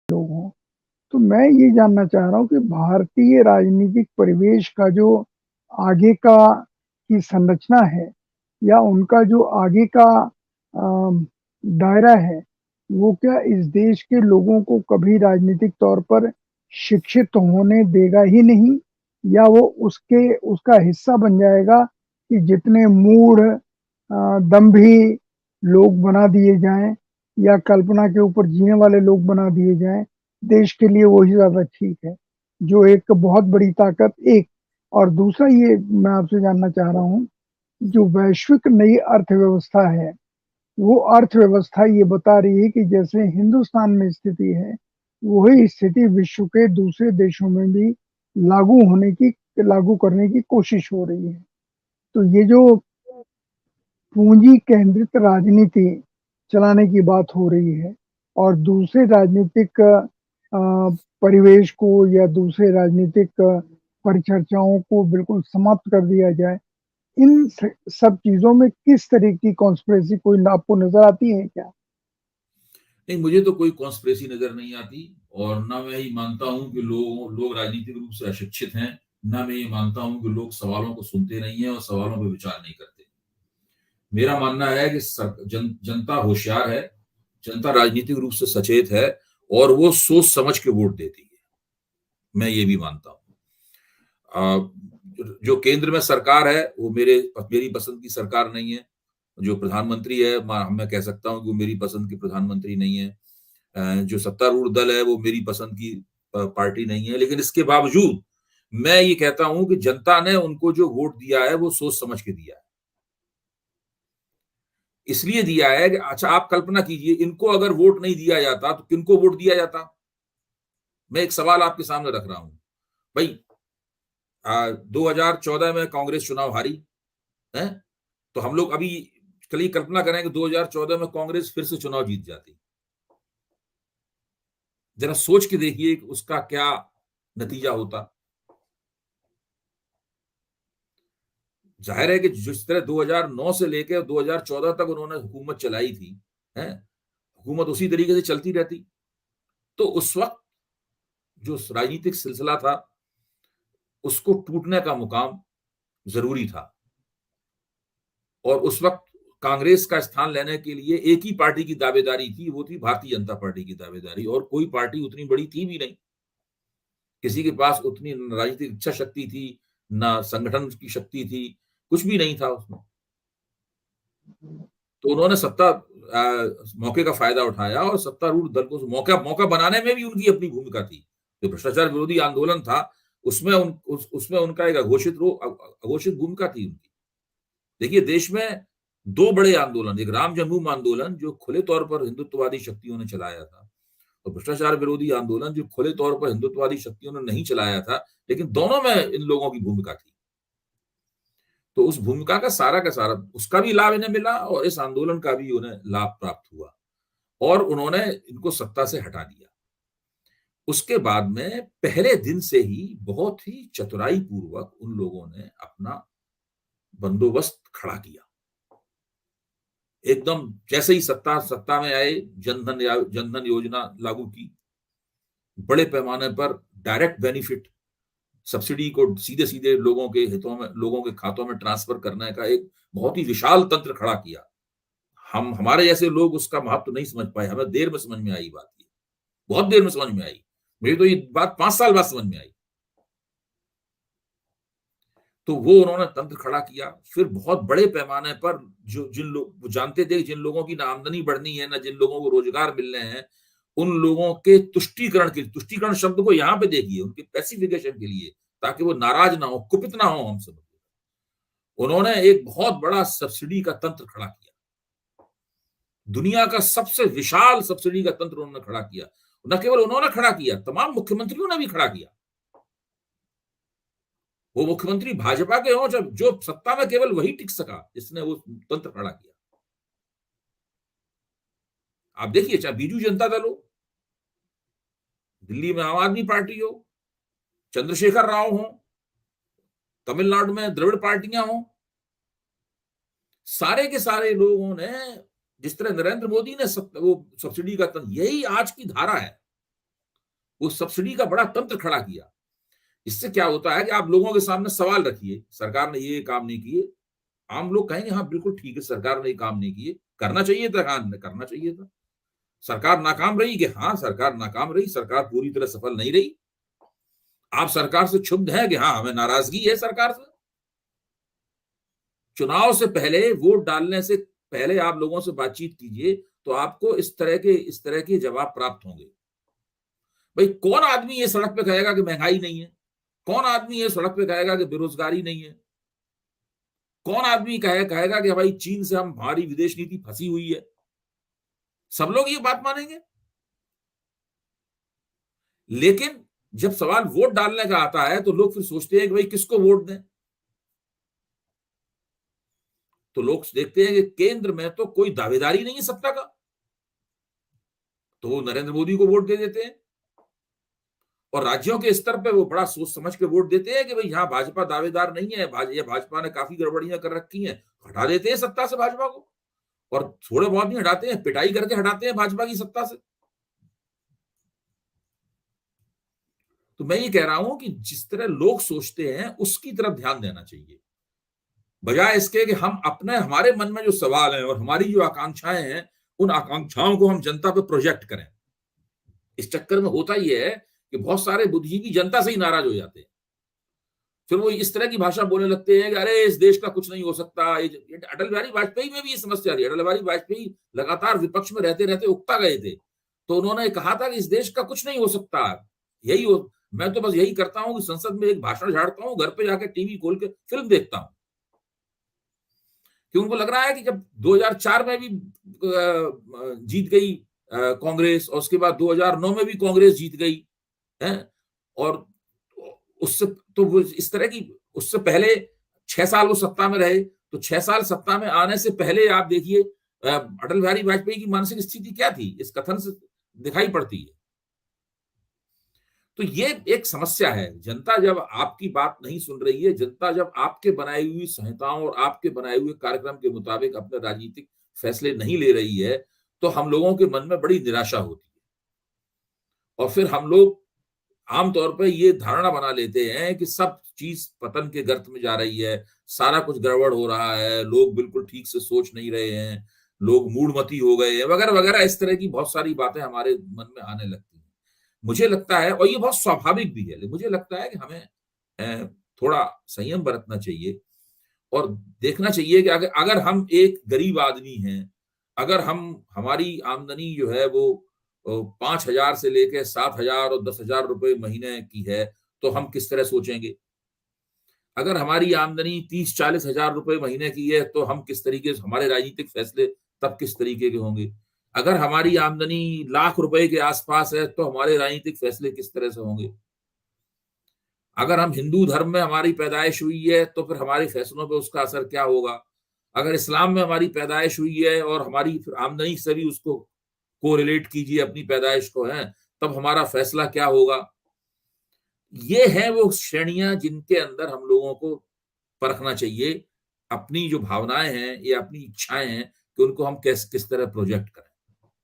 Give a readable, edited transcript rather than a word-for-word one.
लोग हों। तो मैं ये जानना चाह रहा हूँ कि भारतीय राजनीतिक परिवेश का जो आगे का की संरचना है या उनका जो आगे का दायरा है, वो क्या इस देश के लोगों को कभी राजनीतिक तौर पर शिक्षित होने देगा ही नहीं? या वो उसका हिस्सा बन जाएगा कि जितने मूढ़ दंभी लोग बना दिए जाएँ या कल्पना के ऊपर जीने वाले लोग बना दिए जाएँ, देश के लिए वही ज़्यादा ठीक है। जो एक बहुत बड़ी ताकत एक और दूसरा ये मैं आपसे जानना चाह रहा हूँ, जो वैश्विक नई अर्थव्यवस्था है, वो अर्थव्यवस्था ये बता रही है कि जैसे हिंदुस्तान में स्थिति है, वही स्थिति विश्व के दूसरे देशों में भी लागू करने की कोशिश हो रही है। तो ये जो पूंजी केंद्रित राजनीति चलाने की बात हो रही है और दूसरे राजनीतिक परिवेश को या दूसरे राजनीतिक परिचर्चाओं को बिल्कुल समाप्त कर दिया जाए। इन सब चीजों में किस तरह की कॉन्स्पिरेसी कोई आपको नजर आती है क्या? नहीं, मुझे तो कोई कॉन्स्पिरेसी नज़र नहीं आती और ना मैं ये मानता हूँ कि लोग राजनीतिक रूप से अशिक्षित हैं, ना मैं ये मानता हूँ कि लोग सवालों को सुनते नहीं हैं और सवालों पे विचार नहीं करते। मेरा मानना है कि जनता होशियार है, जनता राजनीतिक रूप से सचेत है और वो सोच समझ के वोट देती है। मैं ये भी मानता हूँ। जो केंद्र में सरकार है, वो मेरी पसंद की सरकार नहीं है। जो प्रधानमंत्री है, मैं कह सकता हूँ कि वो मेरी पसंद की प्रधानमंत्री नहीं है। जो सत्तारूढ़ दल है, वो मेरी पसंद की पार्टी नहीं है। लेकिन इसके बावजूद मैं ये कहता हूँ कि जनता ने उनको जो वोट दिया है, वो सोच समझ के दिया है। इसलिए दिया है कि अच्छा आप कल्पना कीजिए, इनको अगर वोट नहीं दिया जाता, तो किनको वोट दिया जाता? मैं एक सवाल आपके सामने रख रहा हूँ। भई 2014 में कांग्रेस चुनाव हारी, हैं? तो हम लोग अभी चलिए कल्पना करें कि 2014 में कांग्रेस फिर से चुनाव जीत जाती। जरा सोच के देखिए कि उसका क्या नतीजा होता। जाहिर है कि जिस तरह 2009 से लेकर 2014 तक उन्होंने हुकूमत चलाई थी, हैं? हुकूमत उसी तरीके से चलती रहती। तो उस वक्त जो राजनीतिक सिलसिला था, उसको टूटने का मुकाम जरूरी था और उस वक्त कांग्रेस का स्थान लेने के लिए एक ही पार्टी की दावेदारी थी, वो थी भारतीय जनता पार्टी की दावेदारी और कोई पार्टी उतनी बड़ी थी भी नहीं। किसी के पास उतनी राजनीतिक इच्छा शक्ति थी, ना संगठन की शक्ति थी, कुछ भी नहीं था उसमें। तो उन्होंने मौके का फायदा उठाया और सत्तारूढ़ दल को मौका मौका बनाने में भी उनकी अपनी भूमिका थी। जो भ्रष्टाचार विरोधी आंदोलन था, उसमें उनका एक अघोषित भूमिका थी उनकी। देखिए देश में 2 बड़े आंदोलन, एक राम जन्मभूमि आंदोलन जो खुले तौर पर हिंदुत्ववादी शक्तियों ने चलाया था और भ्रष्टाचार विरोधी आंदोलन जो खुले तौर पर हिंदुत्ववादी शक्तियों ने नहीं चलाया था, लेकिन दोनों में इन लोगों की भूमिका थी। तो उस भूमिका का सारा उसका भी लाभ इन्हें मिला और इस आंदोलन का भी उन्हें लाभ प्राप्त हुआ और उन्होंने इनको सत्ता से हटा दिया। उसके बाद में पहले दिन से ही बहुत ही चतुराई पूर्वक उन लोगों ने अपना बंदोबस्त खड़ा किया। एकदम जैसे ही सत्ता में आए, जनधन योजना लागू की। बड़े पैमाने पर डायरेक्ट बेनिफिट, सब्सिडी को सीधे-सीधे लोगों के खातों में ट्रांसफर करने का एक बहुत ही विशाल तंत्र खड़ा किया। हम हमारे जैसे लोग उसका महत्व नहीं समझ पाए, हमें देर में समझ में आई बात ये, बहुत देर में समझ में आई। मेरी तो ये बात 5 साल बाद समझ में आई। तो वो उन्होंने तंत्र खड़ा किया, फिर बहुत बड़े पैमाने पर जो जिन लोग वो जानते थे जिन लोगों की ना आमदनी बढ़नी है, ना जिन लोगों को रोजगार मिलने हैं, उन लोगों के तुष्टीकरण शब्द को यहाँ पे देखिए, उनके पैसिफिकेशन के लिए, ताकि वो नाराज ना हो, कुपित ना हो हमसे। उन्होंने एक बहुत बड़ा सब्सिडी का तंत्र खड़ा किया। दुनिया का सबसे विशाल सब्सिडी का तंत्र उन्होंने खड़ा किया। न केवल उन्होंने खड़ा किया, तमाम मुख्यमंत्रियों ने भी खड़ा किया। वो मुख्यमंत्री भाजपा के हों, जब जो सत्ता में केवल वही टिक सका जिसने वो तंत्र खड़ा किया। आप देखिए, चाहे बीजू जनता दल हो, दिल्ली में आम आदमी पार्टी हो, चंद्रशेखर राव हो, तमिलनाडु में द्रविड़ पार्टियां हो, सारे के सारे लोगों ने जिस तरह नरेंद्र मोदी ने वो सब्सिडी का तंत्र, यही आज की धारा है। वो सब्सिडी का बड़ा तंत्र खड़ा किया। इससे क्या होता है कि आप लोगों के सामने सवाल रखिए, सरकार ने ये काम नहीं किए, आम लोग कहेंगे हाँ बिल्कुल ठीक है, सरकार ने ये काम नहीं किए, करना चाहिए था, हाँ करना चाहिए था। सरकार नाकाम रही कि हाँ सरकार नाकाम रही, सरकार पूरी तरह सफल नहीं रही। आप सरकार से क्षुब्ध हैं कि हाँ हमें नाराजगी है सरकार से। चुनाव से पहले, वोट डालने से पहले आप लोगों से बातचीत कीजिए, तो आपको इस तरह के जवाब प्राप्त होंगे। भाई कौन आदमी ये सड़क पे कहेगा कि महंगाई नहीं है? कौन आदमी ये सड़क पे कहेगा कि बेरोजगारी नहीं है? कौन आदमी कहेगा कि भाई चीन से हमारी विदेश नीति फंसी हुई है? सब लोग ये बात मानेंगे। लेकिन जब सवाल वोट डालने का आता है तो लोग फिर सोचते हैं कि भाई किसको वोट दें। तो लोग देखते हैं कि केंद्र में तो कोई दावेदारी नहीं है सत्ता का, तो वो नरेंद्र मोदी को वोट दे देते हैं। और राज्यों के स्तर पे वो बड़ा सोच समझ के वोट देते हैं कि भाई यहाँ भाजपा दावेदार नहीं है, भाजपा ने काफी गड़बड़ियां कर रखी हैं, हटा देते हैं सत्ता से भाजपा को। और थोड़े बहुत नहीं हटाते हैं, पिटाई करके हटाते हैं भाजपा की सत्ता से। तो मैं ये कह रहा हूं कि जिस तरह लोग सोचते हैं उसकी तरफ ध्यान देना चाहिए, बजाय इसके कि हम अपने हमारे मन में जो सवाल हैं और हमारी जो आकांक्षाएं हैं, उन आकांक्षाओं को हम जनता पे प्रोजेक्ट करें। इस चक्कर में होता यह है कि बहुत सारे बुद्धिजीवी जनता से ही नाराज हो जाते हैं। फिर वो इस तरह की भाषा बोलने लगते हैं कि अरे इस देश का कुछ नहीं हो सकता। अटल बिहारी वाजपेयी में भी ये समस्या रही। अटल बिहारी वाजपेयी लगातार विपक्ष में रहते रहते उकता गए थे, तो उन्होंने कहा था कि इस देश का कुछ नहीं हो सकता। यही हो, मैं तो बस यही करता हूं कि संसद में एक भाषण झाड़ता हूं, घर पे जाके टीवी खोल के फिल्म देखता हूं। कि उनको लग रहा है कि जब 2004 में भी जीत गई कांग्रेस, और उसके बाद 2009 में भी कांग्रेस जीत गई है, और उससे तो वो इस तरह की, उससे पहले 6 साल वो सत्ता में रहे, तो 6 साल सत्ता में आने से पहले आप देखिए अटल बिहारी वाजपेयी की मानसिक स्थिति क्या थी, इस कथन से दिखाई पड़ती है। तो ये एक समस्या है। जनता जब आपकी बात नहीं सुन रही है, जनता जब आपके बनाई हुई संहिताओं और आपके बनाए हुए कार्यक्रम के मुताबिक अपने राजनीतिक फैसले नहीं ले रही है, तो हम लोगों के मन में बड़ी निराशा होती है। और फिर हम लोग आमतौर पर ये धारणा बना लेते हैं कि सब चीज पतन के गर्त में जा रही है, सारा कुछ गड़बड़ हो रहा है, लोग बिल्कुल ठीक से सोच नहीं रहे हैं, लोग मूढ़मती हो गए हैं, वगैरह वगैरह। इस तरह की बहुत सारी बातें हमारे मन में आने लगती हैं। मुझे लगता है, और ये बहुत स्वाभाविक भी है, मुझे लगता है कि हमें थोड़ा संयम बरतना चाहिए और देखना चाहिए कि अगर हम एक गरीब आदमी हैं, अगर हमारी आमदनी जो है वो 5,000 से लेकर 7,000 और 10,000 रुपए महीने की है, तो हम किस तरह सोचेंगे। अगर हमारी आमदनी 30-40 हजार रुपए महीने की है, तो हम किस तरीके से, हमारे राजनीतिक फैसले तब किस तरीके के होंगे। अगर हमारी आमदनी लाख रुपए के आसपास है, तो हमारे राजनीतिक फैसले किस तरह से होंगे। अगर हम हिंदू धर्म में हमारी पैदाइश हुई है, तो फिर हमारे फैसलों पे उसका असर क्या होगा। अगर इस्लाम में हमारी पैदाइश हुई है और हमारी फिर आमदनी से भी उसको कोरिलेट कीजिए अपनी पैदाइश को, है, तब हमारा फैसला क्या होगा। ये है वो श्रेणियां जिनके अंदर हम लोगों को परखना चाहिए, अपनी जो भावनाएं हैं या अपनी इच्छाएं हैं, कि उनको हम किस तरह प्रोजेक्ट करें।